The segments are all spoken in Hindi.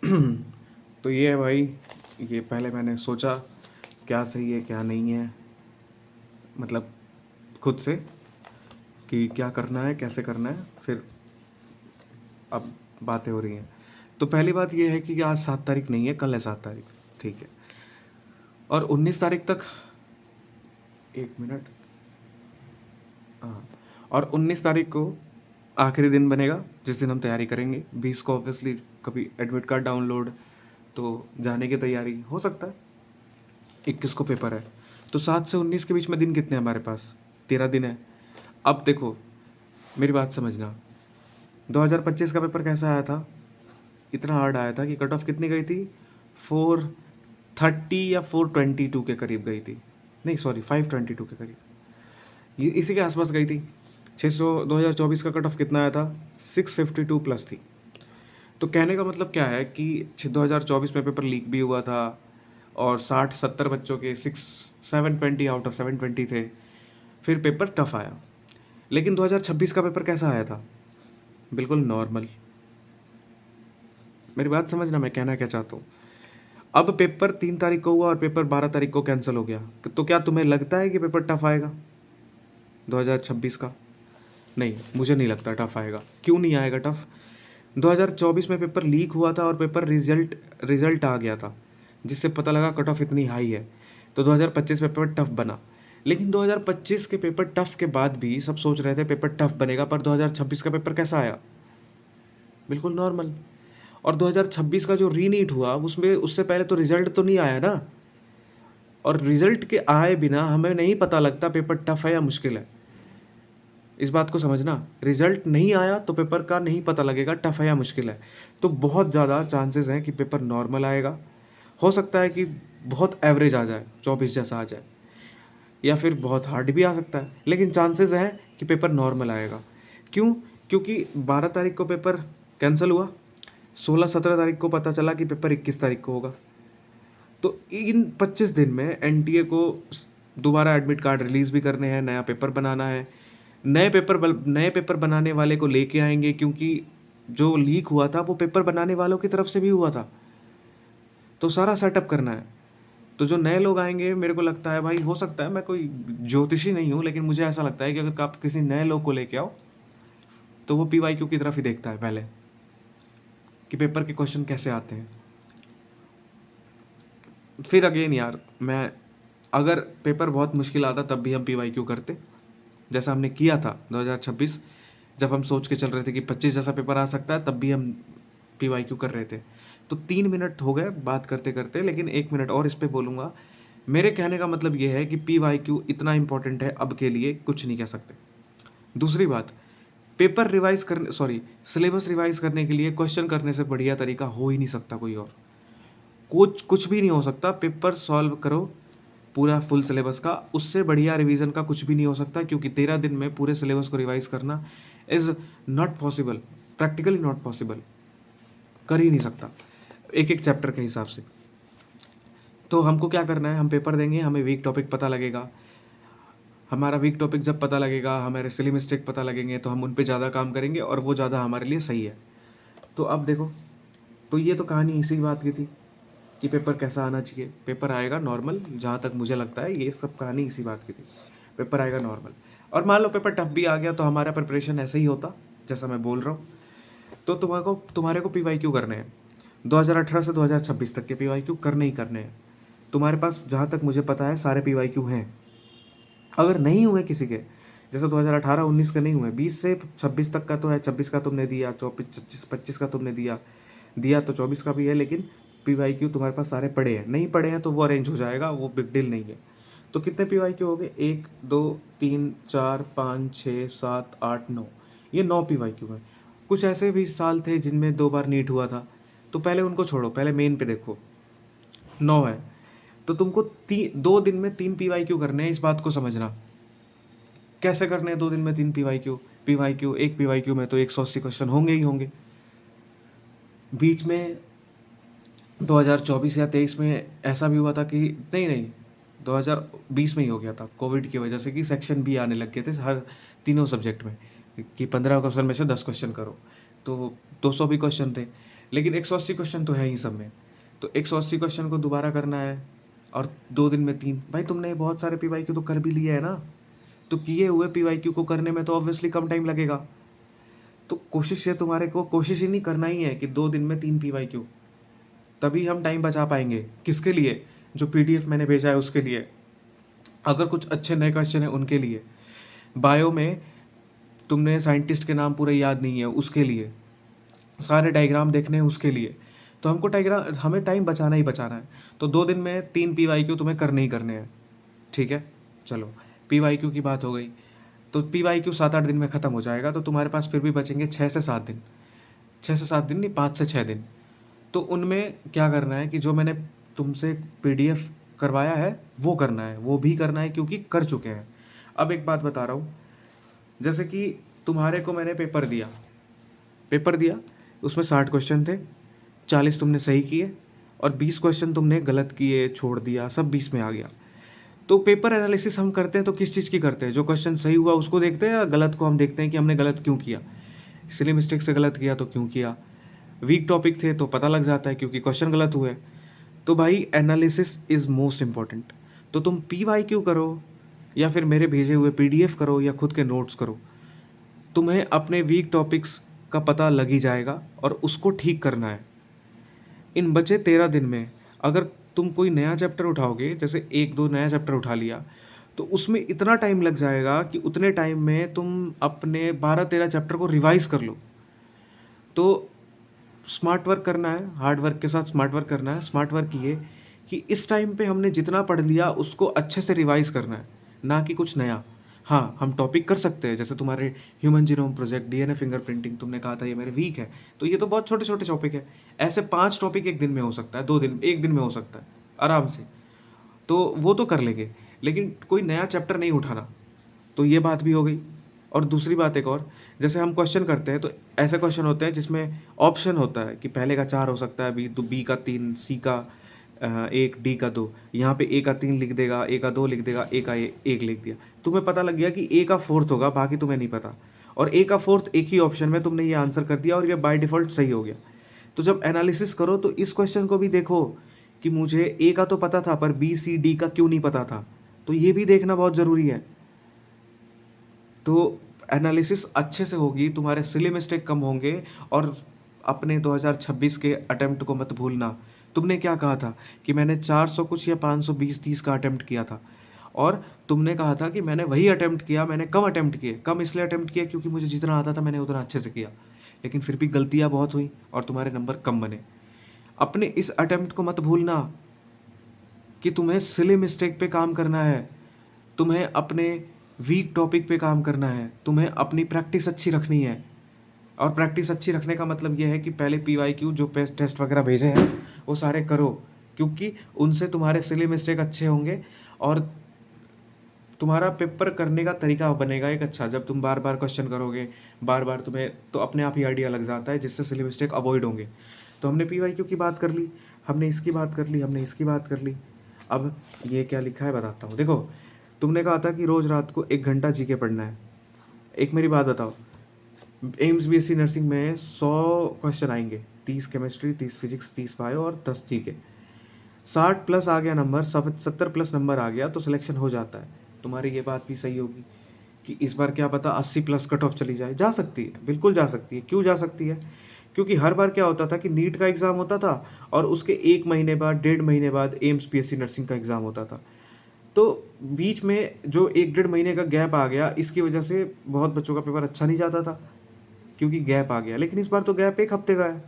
तो ये है भाई, ये पहले मैंने सोचा क्या सही है क्या नहीं है, मतलब खुद से कि क्या करना है कैसे करना है, फिर अब बातें हो रही हैं। तो पहली बात ये है कि आज 7 तारीख नहीं है, कल है 7 तारीख, ठीक है। और 19 तारीख तक, 1 मिनट, हाँ, और 19 तारीख को आखिरी दिन बनेगा जिस दिन हम तैयारी करेंगे। 20 को ऑब्वियसली कभी एडमिट कार्ड डाउनलोड, तो जाने की तैयारी हो सकता है। 21 को पेपर है, तो 7 से 19 के बीच में दिन कितने हैं हमारे पास? 13 दिन है। अब देखो, मेरी बात समझना, 2025 का पेपर कैसा आया था? इतना हार्ड आया था कि कट ऑफ कितनी गई थी? 430 या 422 के करीब गई थी, नहीं सॉरी 522 के करीब, ये इसी के आसपास गई थी। 600, 2024 का कट ऑफ कितना आया था? 652 प्लस थी। तो कहने का मतलब क्या है कि 2024 में पेपर लीक भी हुआ था और 60-70 बच्चों के 720 आउट ऑफ 720 थे, फिर पेपर टफ आया। लेकिन 2026 का पेपर कैसा आया था? बिल्कुल नॉर्मल। मेरी बात समझना, मैं कहना क्या चाहता हूँ। अब पेपर 3 तारीख को हुआ और पेपर 12 तारीख को कैंसिल हो गया, तो क्या तुम्हें लगता है कि पेपर टफ आएगा 2026 का? नहीं, मुझे नहीं लगता टफ आएगा। क्यों नहीं आएगा टफ? 2024 में पेपर लीक हुआ था और पेपर रिजल्ट आ गया था, जिससे पता लगा कट ऑफ इतनी हाई है, तो 2025 में पेपर टफ बना। लेकिन 2025 के पेपर टफ के बाद भी सब सोच रहे थे पेपर टफ बनेगा, पर 2026 का पेपर कैसा आया? बिल्कुल नॉर्मल। और 2026 का जो रीनीट हुआ उसमें उससे पहले तो रिजल्ट तो नहीं आया ना, और रिजल्ट के आए बिना हमें नहीं पता लगता पेपर टफ है या मुश्किल है। इस बात को समझना, रिजल्ट नहीं आया तो पेपर का नहीं पता लगेगा टफ है या मुश्किल है। तो बहुत ज़्यादा चांसेस हैं कि पेपर नॉर्मल आएगा। हो सकता है कि बहुत एवरेज आ जाए, 24 जैसा आ जाए, या फिर बहुत हार्ड भी आ सकता है, लेकिन चांसेस हैं कि पेपर नॉर्मल आएगा। क्यों? क्योंकि 12 तारीख को पेपर कैंसिल हुआ, 16-17 तारीख को पता चला कि पेपर 21 तारीख को होगा। तो इन 25 दिन में एनटीए को दोबारा एडमिट कार्ड रिलीज़ भी करने हैं, नया पेपर बनाना है, नए पेपर बनाने वाले को लेके आएंगे, क्योंकि जो लीक हुआ था वो पेपर बनाने वालों की तरफ से भी हुआ था, तो सारा सेटअप करना है। तो जो नए लोग आएंगे, मेरे को लगता है भाई, हो सकता है, मैं कोई ज्योतिषी नहीं हूँ, लेकिन मुझे ऐसा लगता है कि अगर आप किसी नए लोग को लेके आओ तो वो पीवाईक्यू की तरफ ही देखता है पहले, कि पेपर के क्वेश्चन कैसे आते हैं। फिर अगेन यार, मैं अगर पेपर बहुत मुश्किल आता तब भी हम पीवाईक्यू करते, जैसा हमने किया था 2026, जब हम सोच के चल रहे थे कि 25 जैसा पेपर आ सकता है, तब भी हम पीवाईक्यू कर रहे थे। तो 3 मिनट हो गए बात करते करते, लेकिन 1 मिनट और इस पर बोलूँगा। मेरे कहने का मतलब ये है कि पीवाईक्यू इतना इंपॉर्टेंट है अब के लिए, कुछ नहीं कह सकते। दूसरी बात, पेपर रिवाइज करने, सॉरी, सिलेबस रिवाइज करने के लिए क्वेश्चन करने से बढ़िया तरीका हो ही नहीं सकता कोई और। कुछ भी नहीं हो सकता। पेपर सॉल्व करो पूरा फुल सिलेबस का, उससे बढ़िया रिवीजन का कुछ भी नहीं हो सकता, क्योंकि 13 दिन में पूरे सिलेबस को रिवाइज करना is not possible, practically not possible, कर ही नहीं सकता एक एक चैप्टर के हिसाब से। तो हमको क्या करना है, हम पेपर देंगे, हमें वीक टॉपिक पता लगेगा, हमारा वीक टॉपिक जब पता लगेगा, हमारे सिली मिस्टेक पता लगेंगे, तो हम उन पर ज़्यादा काम करेंगे और वो ज़्यादा हमारे लिए सही है। तो अब देखो, तो ये तो कहानी इसी बात की थी कि पेपर कैसा आना चाहिए। पेपर आएगा नॉर्मल, जहाँ तक मुझे लगता है ये सब कहानी इसी बात की थी, पेपर आएगा नॉर्मल। और मान लो पेपर टफ भी आ गया तो हमारा प्रिपरेशन ऐसे ही होता जैसा मैं बोल रहा हूँ। तो तुम्हारे को पीवाईक्यू करने हैं 2018 से 2026 तक के, पीवाईक्यू करने ही करने हैं। तुम्हारे पास जहाँ तक मुझे पता है सारे पीवाईक्यू हैं। अगर नहीं हुए किसी के, जैसे 2018-19 के नहीं हुए, 20 से 26 तक का तो है, 26 का तुमने दिया, 24-25 का तुमने दिया दिया तो 24 का भी है, लेकिन पीवाईक्यू तुम्हारे पास सारे पड़े हैं। नहीं पड़े हैं तो वो अरेंज हो जाएगा, वो बिग डील नहीं है। तो कितने पीवाईक्यू हो गए? 1 2 3 4 5 6 7 8 9, ये 9 पीवाईक्यू हैं। कुछ ऐसे भी साल थे जिनमें 2 बार नीट हुआ था, तो पहले उनको छोड़ो, पहले मेन पे देखो। 9 है, तो तुमको 2 दिन में 3 पीवाईक्यू करने हैं, इस बात को समझना। कैसे करने हैं 2 दिन में 3 पीवाईक्यू? पीवाईक्यू, एक पीवाईक्यू में तो 180 क्वेश्चन होंगे ही होंगे। बीच में 2024 या 23 में ऐसा भी हुआ था कि नहीं नहीं, 2020 में ही हो गया था कोविड की वजह से, कि सेक्शन भी आने लग गए थे हर तीनों सब्जेक्ट में, कि 15 क्वेश्चन में से 10 क्वेश्चन करो, तो 200 भी क्वेश्चन थे। लेकिन 180 क्वेश्चन तो है ही सब में, तो 180 क्वेश्चन को दोबारा करना है और 2 दिन में 3। भाई तुमने बहुत सारे पीवाईक्यू तो कर भी लिए है ना, तो किए हुए पीवाईक्यू को करने में तो ऑब्वियसली कम टाइम लगेगा। तो कोशिश ये तुम्हारे को कोशिश ही नहीं करना ही है कि 2 दिन में 3 पीवाईक्यू, तभी हम टाइम बचा पाएंगे। किसके लिए? जो पीडीएफ मैंने भेजा है उसके लिए, अगर कुछ अच्छे नए क्वेश्चन है उनके लिए, बायो में तुमने साइंटिस्ट के नाम पूरे याद नहीं है उसके लिए, सारे डायग्राम देखने हैं उसके लिए, तो हमको डायग्राम हमें टाइम बचाना ही बचाना है। तो 2 दिन में 3 पीवाईक्यू तुम्हें करने ही करने हैं, ठीक है। चलो पीवाईक्यू की बात हो गई, तो पीवाईक्यू 7-8 दिन में ख़त्म हो जाएगा, तो तुम्हारे पास फिर भी बचेंगे 6 से 7 दिन। 6 से 7 दिन नहीं, 5 से 6 दिन। तो उनमें क्या करना है कि जो मैंने तुमसे पीडीएफ करवाया है वो करना है, वो भी करना है क्योंकि कर चुके हैं। अब एक बात बता रहा हूँ, जैसे कि तुम्हारे को मैंने पेपर दिया, उसमें 60 क्वेश्चन थे, 40 तुमने सही किए और 20 क्वेश्चन तुमने गलत किए, छोड़ दिया, सब 20 में आ गया। तो पेपर एनालिसिस हम करते हैं तो किस चीज़ की करते हैं? जो क्वेश्चन सही हुआ उसको देखते हैं या गलत को हम देखते हैं कि हमने गलत क्यों किया, इसलिए मिस्टेक से गलत किया तो क्यों किया। वीक टॉपिक थे तो पता लग जाता है क्योंकि क्वेश्चन गलत हुए। तो भाई एनालिसिस इज़ मोस्ट इम्पॉर्टेंट। तो तुम पीवाईक्यू करो या फिर मेरे भेजे हुए पीडीएफ करो या खुद के नोट्स करो, तुम्हें अपने वीक टॉपिक्स का पता लग ही जाएगा और उसको ठीक करना है। इन बचे 13 दिन में अगर तुम कोई नया चैप्टर उठाओगे, जैसे 1-2 नया चैप्टर उठा लिया, तो उसमें इतना टाइम लग जाएगा कि उतने टाइम में तुम अपने 12-13 चैप्टर को रिवाइज़ कर लो। तो स्मार्ट वर्क करना है, हार्ड वर्क के साथ स्मार्ट वर्क करना है। स्मार्ट वर्क ये कि इस टाइम पे हमने जितना पढ़ लिया उसको अच्छे से रिवाइज़ करना है, ना कि कुछ नया। हाँ, हम टॉपिक कर सकते हैं, जैसे तुम्हारे human genome project, DNA fingerprinting, तुमने कहा था ये मेरे वीक है, तो ये तो बहुत छोटे छोटे टॉपिक है। ऐसे 5 टॉपिक एक दिन में हो सकता है, 2 दिन, एक दिन में हो सकता है आराम से, तो वो तो कर लेंगे, लेकिन कोई नया चैप्टर नहीं उठाना। तो ये बात भी हो गई। और दूसरी बात एक और, जैसे हम क्वेश्चन करते हैं तो ऐसे क्वेश्चन होते हैं जिसमें ऑप्शन होता है कि पहले का 4 हो सकता है, बी का 3, सी का 1, डी का 2। यहाँ पे ए का 3 लिख देगा, ए का 2 लिख देगा, ए का 1 लिख दिया, तुम्हें पता लग गया कि ए का 4th होगा, बाकी तुम्हें नहीं पता, और ए का 4th एक ही ऑप्शन में तुमने ये आंसर कर दिया और ये बाय डिफ़ॉल्ट सही हो गया। तो जब एनालिसिस करो तो इस क्वेश्चन को भी देखो कि मुझे ए का तो पता था पर बी सी डी का क्यों नहीं पता था, तो ये भी देखना बहुत ज़रूरी है। तो एनालिसिस अच्छे से होगी, तुम्हारे सिली मिस्टेक कम होंगे, और अपने 2026 के अटेम्प्ट को मत भूलना। तुमने क्या कहा था कि मैंने 400 कुछ या 520-30 का अटेम्प्ट किया था, और तुमने कहा था कि मैंने वही अटेम्प्ट किया, मैंने कम अटेम्प्ट किए। कम इसलिए अटेम्प्ट किया क्योंकि मुझे जितना आता था मैंने उतना अच्छे से किया, लेकिन फिर भी गलतियाँ बहुत हुई और तुम्हारे नंबर कम बने। अपने इस अटेम्प्ट को मत भूलना कि तुम्हें सिली मिस्टेक पे काम करना है, तुम्हें अपने वीक टॉपिक पे काम करना है, तुम्हें अपनी प्रैक्टिस अच्छी रखनी है। और प्रैक्टिस अच्छी रखने का मतलब ये है कि पहले पीवाईक्यू जो टेस्ट वगैरह भेजे हैं वो सारे करो, क्योंकि उनसे तुम्हारे सिली मिस्टेक अच्छे होंगे और तुम्हारा पेपर करने का तरीका बनेगा एक अच्छा। जब तुम बार बार क्वेश्चन करोगे, बार बार, तुम्हें तो अपने आप ही आइडिया लग जाता है, जिससे सिली मिस्टेक अवॉइड होंगे। तो हमने पीवाईक्यू की बात कर ली, हमने इसकी बात कर ली, हमने इसकी बात कर ली। अब ये क्या लिखा है बताता हूँ। देखो, तुमने कहा था कि रोज़ रात को 1 घंटा जीके पढ़ना है। एक मेरी बात बताओ, एम्स बीएससी नर्सिंग में 100 क्वेश्चन आएंगे, 30 केमिस्ट्री, 30 फिजिक्स, 30 बायो और 10 जीके। 60 प्लस आ गया नंबर, 70 प्लस नंबर आ गया तो सिलेक्शन हो जाता है। तुम्हारी ये बात भी सही होगी कि इस बार क्या पता 80 प्लस कट ऑफ चली जाए। जा सकती है, बिल्कुल जा सकती है। क्यों जा सकती है? क्योंकि हर बार क्या होता था कि नीट का एग्ज़ाम होता था और उसके 1 महीने बाद, 1.5 महीने बाद एम्स बीएससी नर्सिंग का एग्ज़ाम होता था। तो बीच में जो 1-1.5 महीने का गैप आ गया, इसकी वजह से बहुत बच्चों का पेपर अच्छा नहीं जाता था, क्योंकि गैप आ गया। लेकिन इस बार तो गैप 1 हफ्ते का है,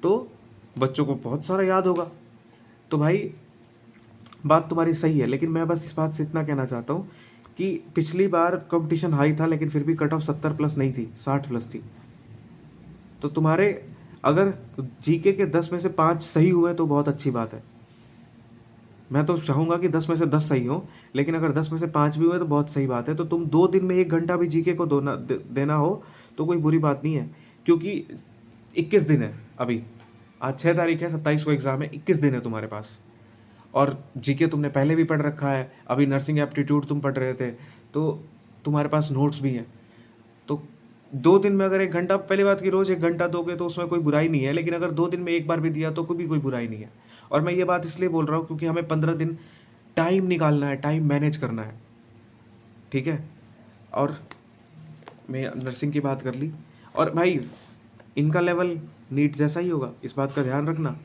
तो बच्चों को बहुत सारा याद होगा। तो भाई बात तुम्हारी सही है, लेकिन मैं बस इस बात से इतना कहना चाहता हूँ कि पिछली बार कंपटीशन हाई था लेकिन फिर भी कट ऑफ 70 प्लस नहीं थी, 60 प्लस थी। तो तुम्हारे अगर जीके के 10 में से 5 सही हुए तो बहुत अच्छी बात है। मैं तो चाहूँगा कि 10 में से 10 सही हो, लेकिन अगर 10 में से 5 भी हुए तो बहुत सही बात है। तो तुम 2 दिन में 1 घंटा भी जीके को देना हो तो कोई बुरी बात नहीं है, क्योंकि 21 दिन है अभी। आज 6 तारीख है, 27 को एग्ज़ाम है, 21 दिन है तुम्हारे पास। और जीके तुमने पहले भी पढ़ रखा है, अभी नर्सिंग एप्टीट्यूड तुम पढ़ रहे थे, तो तुम्हारे पास नोट्स भी हैं। तो 2 दिन में अगर 1 घंटा, पहली बात कि रोज़ 1 घंटा दोगे तो उसमें कोई बुराई नहीं है, लेकिन अगर 2 दिन में एक बार भी दिया तो कोई बुराई नहीं है। और मैं ये बात इसलिए बोल रहा हूँ क्योंकि हमें 15 दिन टाइम निकालना है, टाइम मैनेज करना है, ठीक है। और मैं नर्सिंग की बात कर ली, और भाई इनका लेवल नीट जैसा ही होगा, इस बात का ध्यान रखना।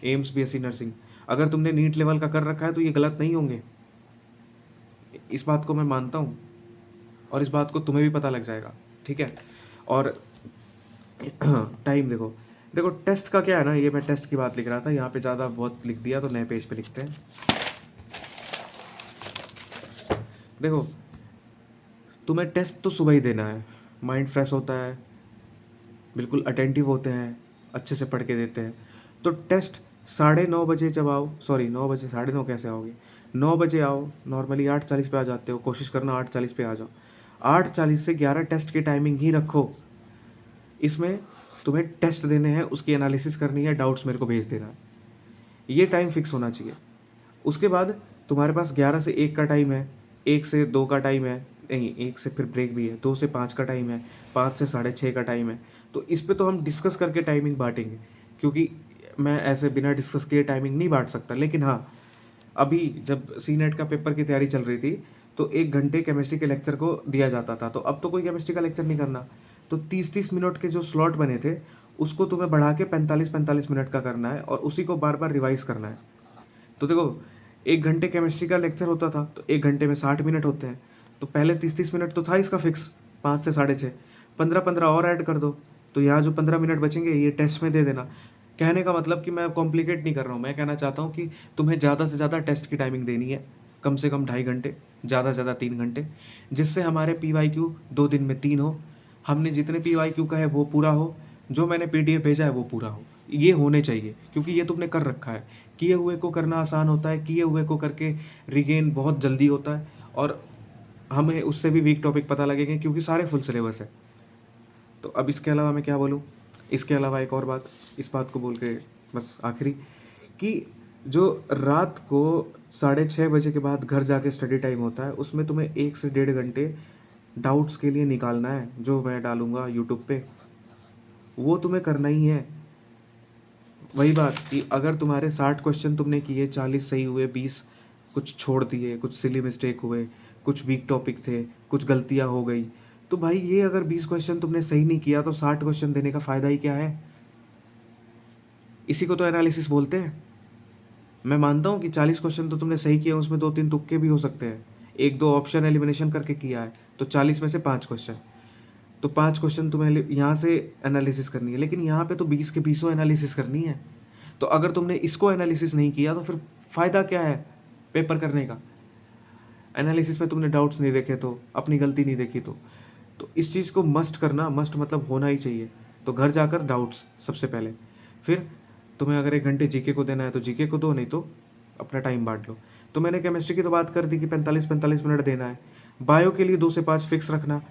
एम्स बीएससी नर्सिंग, अगर तुमने नीट लेवल का कर रखा है तो ये गलत नहीं होंगे, इस बात को मैं मानता हूँ, और इस बात को तुम्हें भी पता लग जाएगा, ठीक है। और टाइम देखो, देखो टेस्ट का क्या है ना, ये मैं टेस्ट की बात लिख रहा था, यहाँ पे ज़्यादा बहुत लिख दिया तो नए पेज पे लिखते हैं। देखो तुम्हें टेस्ट तो सुबह ही देना है, माइंड फ्रेश होता है, बिल्कुल अटेंटिव होते हैं, अच्छे से पढ़ के देते हैं। तो टेस्ट 9:30 बजे जब आओ, सॉरी 9 बजे, 9:30 कैसे आओगे, 9 बजे आओ, नॉर्मली 8:40 पे आ जाते हो, कोशिश करना 8:40 पे आ जाओ। 8:40 से 11 टेस्ट की टाइमिंग ही रखो। इसमें तुम्हें टेस्ट देने हैं, उसकी एनालिसिस करनी है, डाउट्स मेरे को भेज देना है, ये टाइम फिक्स होना चाहिए। उसके बाद तुम्हारे पास 11 से 1 का टाइम है, 1 से 2 का टाइम है, नहीं 1 से फिर ब्रेक भी है, 2 से 5 का टाइम है, 5 से 6:30 का टाइम है। तो इस पे तो हम डिस्कस करके टाइमिंग बांटेंगे, क्योंकि मैं ऐसे बिना डिस्कस किए टाइमिंग नहीं बांट सकता। लेकिन हाँ, अभी जब सी नेट का पेपर की तैयारी चल रही थी तो 1 घंटे केमिस्ट्री के लेक्चर को दिया जाता था, तो अब तो कोई केमिस्ट्री का लेक्चर नहीं करना। तो 30-30 मिनट के जो स्लॉट बने थे उसको तुम्हें बढ़ा के 45-45 मिनट का करना है, और उसी को बार बार रिवाइज करना है। तो देखो 1 घंटे केमिस्ट्री का लेक्चर होता था तो 1 घंटे में 60 मिनट होते हैं, तो पहले 30-30 मिनट तो था इसका फिक्स, 5 से 6:30, 15-15 और ऐड कर दो, तो यहाँ जो 15 मिनट बचेंगे ये टेस्ट में दे देना। कहने का मतलब कि मैं कॉम्प्लिकेट नहीं कर रहा हूँ, मैं कहना चाहता हूँ कि तुम्हें ज़्यादा से ज़्यादा टेस्ट की टाइमिंग देनी है, कम से कम 2.5 घंटे, ज़्यादा से ज़्यादा 3 घंटे, जिससे हमारे PYQ 2 दिन में 3 हो, हमने जितने PYQ का है वो पूरा हो, जो मैंने PDF भेजा है वो पूरा हो, ये होने चाहिए, क्योंकि ये तुमने कर रखा है। किए हुए को करना आसान होता है, किए हुए को करके रिगेन बहुत जल्दी होता है, और हमें उससे भी वीक टॉपिक पता लगेंगे क्योंकि सारे फुल सिलेबस है। तो अब इसके अलावा मैं क्या बोलूँ, इसके अलावा एक और बात, इस बात को बोल के बस आखिरी, कि जो रात को 6:30 बजे के बाद घर जाके स्टडी टाइम होता है उसमें तुम्हें 1 से 1.5 घंटे डाउट्स के लिए निकालना है, जो मैं डालूंगा यूट्यूब पे, वो तुम्हें करना ही है। वही बात कि अगर तुम्हारे 60 क्वेश्चन तुमने किए, 40 सही हुए, 20 कुछ छोड़ दिए, कुछ सिली मिस्टेक हुए, कुछ वीक टॉपिक थे, कुछ गलतियां हो गई, तो भाई ये अगर 20 क्वेश्चन तुमने सही नहीं किया तो 60 क्वेश्चन देने का फ़ायदा ही क्या है। इसी को तो एनालिसिस बोलते हैं। मैं मानता हूँ कि 40 क्वेश्चन तो तुमने सही किया, उसमें 2-3 तुक्के भी हो सकते हैं, 1-2 ऑप्शन एलिमिनेशन करके किया है, तो 40 में से 5 क्वेश्चन, तो 5 क्वेश्चन तुम्हें यहाँ से एनालिसिस करनी है, लेकिन यहाँ पे तो 20 के 20 एनालिसिस करनी है। तो अगर तुमने इसको एनालिसिस नहीं किया तो फिर फ़ायदा क्या है पेपर करने का। एनालिसिस में तुमने डाउट्स नहीं देखे, तो अपनी गलती नहीं देखी, तो इस चीज़ को मस्ट करना, मस्ट मतलब होना ही चाहिए। तो घर जाकर डाउट्स सबसे पहले, फिर तुम्हें अगर 1 घंटे जीके को देना है तो जीके को दो, नहीं तो अपना टाइम बांट लो। तो मैंने केमिस्ट्री की तो बात कर दी कि 45-45 मिनट देना है। बायो के लिए 2 से 5 फिक्स रखना,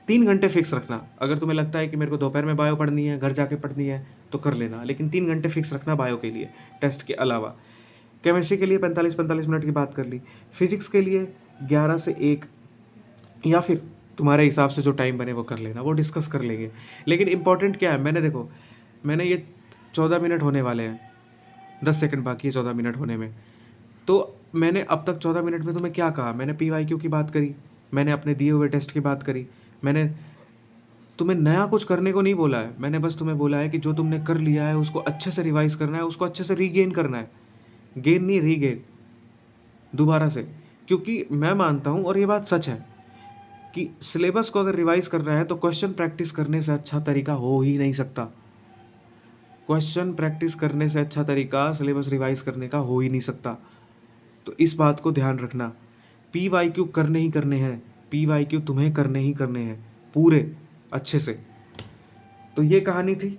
3 घंटे फिक्स रखना। अगर तुम्हें लगता है कि मेरे को दोपहर में बायो पढ़नी है, घर जाके पढ़नी है, तो कर लेना, लेकिन 3 घंटे फिक्स रखना बायो के लिए टेस्ट के अलावा। केमिस्ट्री के लिए 45-45 मिनट की बात कर ली। फिजिक्स के लिए 11 से 1, या फिर तुम्हारे हिसाब से जो टाइम बने वो कर लेना, वो डिस्कस कर लेंगे। लेकिन इंपॉर्टेंट क्या है, मैंने ये 14 मिनट होने वाले हैं, 10 सेकंड बाकी है 14 मिनट होने में। तो मैंने अब तक 14 मिनट में तुम्हें क्या कहा, मैंने PYQ की बात करी, मैंने अपने दिए हुए टेस्ट की बात करी, मैंने तुम्हें नया कुछ करने को नहीं बोला है, मैंने बस तुम्हें बोला है कि जो तुमने कर लिया है उसको अच्छे से रिवाइज करना है, उसको अच्छे से रीगेन करना है, गेन नहीं रीगेन, दोबारा से। क्योंकि मैं मानता हूँ, और ये बात सच है, कि सिलेबस को अगर रिवाइज करना है तो क्वेश्चन प्रैक्टिस करने से अच्छा तरीका हो ही नहीं सकता। क्वेश्चन प्रैक्टिस करने से अच्छा तरीका सिलेबस रिवाइज करने का हो ही नहीं सकता। तो इस बात को ध्यान रखना, PYQ करने ही करने हैं, PYQ तुम्हें करने ही करने हैं पूरे अच्छे से। तो ये कहानी थी।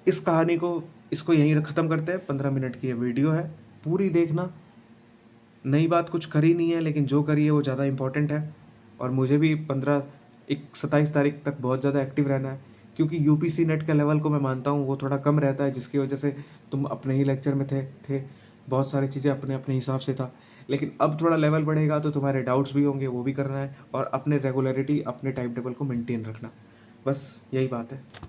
इस कहानी को, इसको यहीं ख़त्म करते हैं। 15 मिनट की ये वीडियो है, पूरी देखना। नई बात कुछ करी नहीं है, लेकिन जो करी है वो ज़्यादा इंपॉर्टेंट है, और मुझे भी 27 तारीख तक बहुत ज़्यादा एक्टिव रहना है, क्योंकि UPC नेट का लेवल को मैं मानता हूँ वो थोड़ा कम रहता है, जिसकी वजह से तुम अपने ही लेक्चर में थे। बहुत सारी चीज़ें अपने अपने हिसाब से था। लेकिन अब थोड़ा लेवल बढ़ेगा तो तुम्हारे डाउट्स भी होंगे, वो भी करना है, और अपने रेगुलरिटी, अपने टाइम टेबल को मेंटेन रखना। बस यही बात है।